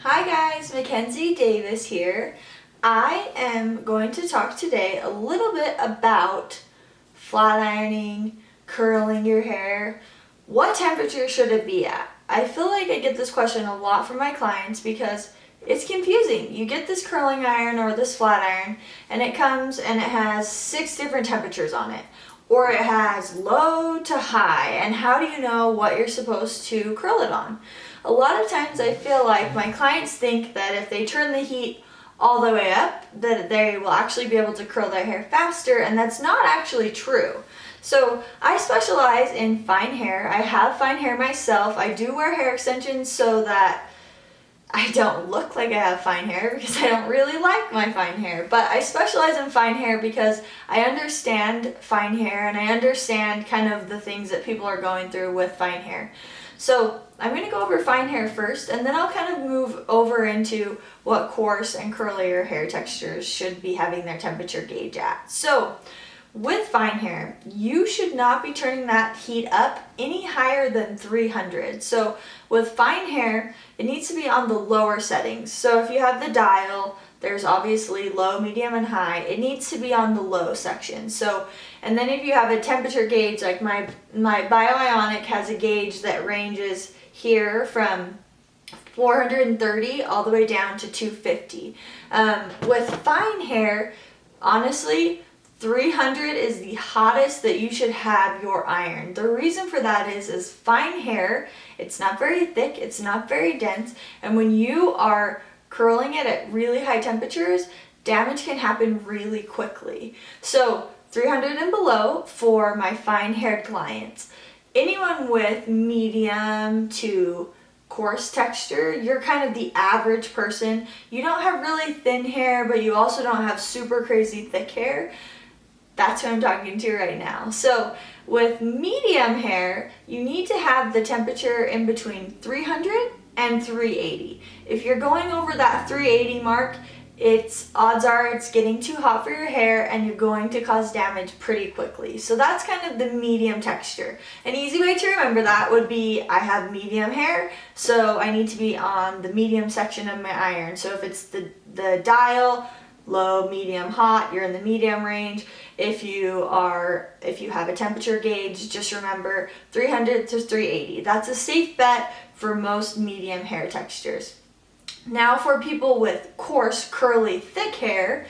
Hi guys, Mackenzie Davis here. I am going to talk today a little bit about flat ironing, curling your hair. What temperature should it be at? I feel like I get this question a lot from my clients because it's confusing. You get this curling iron or this flat iron and it comes and it has 6 different temperatures on it. Or it has low to high, and how do you know what you're supposed to curl it on? A lot of times I feel like my clients think that if they turn the heat all the way up, that they will actually be able to curl their hair faster, and that's not actually true. So I specialize in fine hair. I have fine hair myself. I do wear hair extensions so that I don't look like I have fine hair because I don't really like my fine hair. But I specialize in fine hair because I understand fine hair and I understand kind of the things that people are going through with fine hair. So I'm going to go over fine hair first, and then I'll kind of move over into what coarse and curlier hair textures should be having their temperature gauge at. So with fine hair, you should not be turning that heat up any higher than 300. So with fine hair, it needs to be on the lower settings. So if you have the dial, there's obviously low, medium, and high. It needs to be on the low section. So, and then if you have a temperature gauge, like my BioIonic has a gauge that ranges here from 430 all the way down to 250. With fine hair, honestly, 300 is the hottest that you should have your iron. The reason for that is fine hair, it's not very thick, it's not very dense, and when you are curling it at really high temperatures, damage can happen really quickly. So 300 and below for my fine haired clients. Anyone with medium to coarse texture, you're kind of the average person. You don't have really thin hair, but you also don't have super crazy thick hair. That's who I'm talking to right now. So with medium hair, you need to have the temperature in between 300 and 380. If you're going over that 380 mark, odds are it's getting too hot for your hair and you're going to cause damage pretty quickly. So that's kind of the medium texture. An easy way to remember that would be I have medium hair, so I need to be on the medium section of my iron. So if it's the dial, low, medium, hot, you're in the medium range. If you have a temperature gauge, just remember 300 to 380. That's a safe bet for most medium hair textures. Now for people with coarse, curly, thick hair,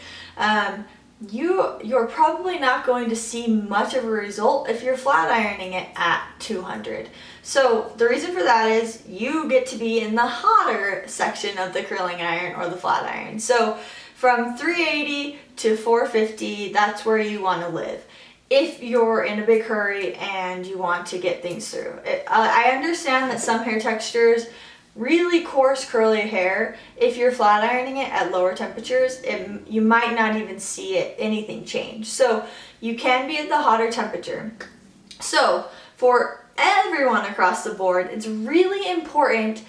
you're probably not going to see much of a result if you're flat ironing it at 200. So the reason for that is you get to be in the hotter section of the curling iron or the flat iron. So from 380 to 450, that's where you want to live if you're in a big hurry and you want to get things through. I understand that some hair textures, really coarse curly hair, if you're flat ironing it at lower temperatures, you might not even see anything change. So you can be at the hotter temperature. So for everyone across the board, it's really important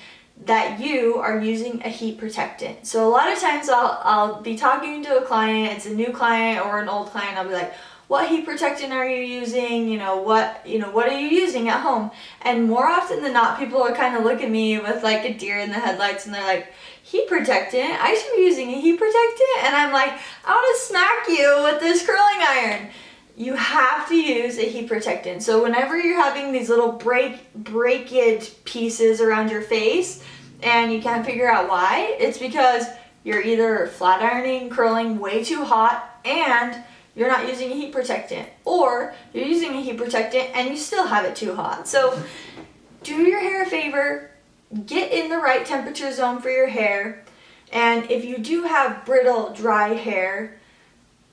that you are using a heat protectant. So a lot of times I'll be talking to a client, it's a new client or an old client, I'll be like, what heat protectant are you using? What are you using at home? And more often than not, people are kind of looking at me with like a deer in the headlights and they're like, heat protectant? I should be using a heat protectant? And I'm like, I want to smack you with this curling iron. You have to use a heat protectant. So whenever you're having these little breakage pieces around your face and you can't figure out why, it's because you're either flat ironing, curling way too hot, and you're not using a heat protectant, or you're using a heat protectant and you still have it too hot. So do your hair a favor, get in the right temperature zone for your hair, and if you do have brittle, dry hair,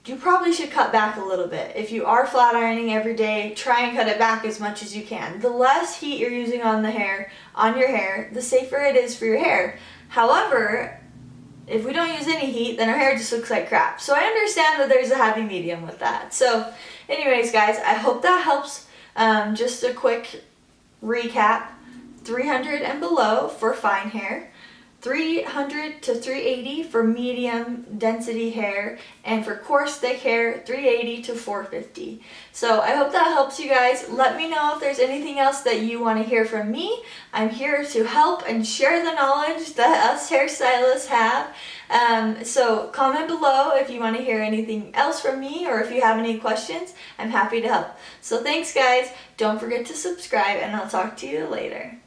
you probably should cut back a little bit. If you are flat ironing every day, try and cut it back as much as you can. The less heat you're using on your hair, the safer it is for your hair. However, if we don't use any heat, then our hair just looks like crap. So I understand that there's a happy medium with that. So anyways, guys, I hope that helps. Just a quick recap. 300 and below for fine hair. 300 to 380 for medium density hair, and for coarse thick hair 380 to 450. So I hope that helps you guys. Let me know if there's anything else that you want to hear from me. I'm here to help and share the knowledge that us hairstylists have. So comment below if you want to hear anything else from me, or if you have any questions. I'm happy to help. So thanks guys. Don't forget to subscribe, and I'll talk to you later.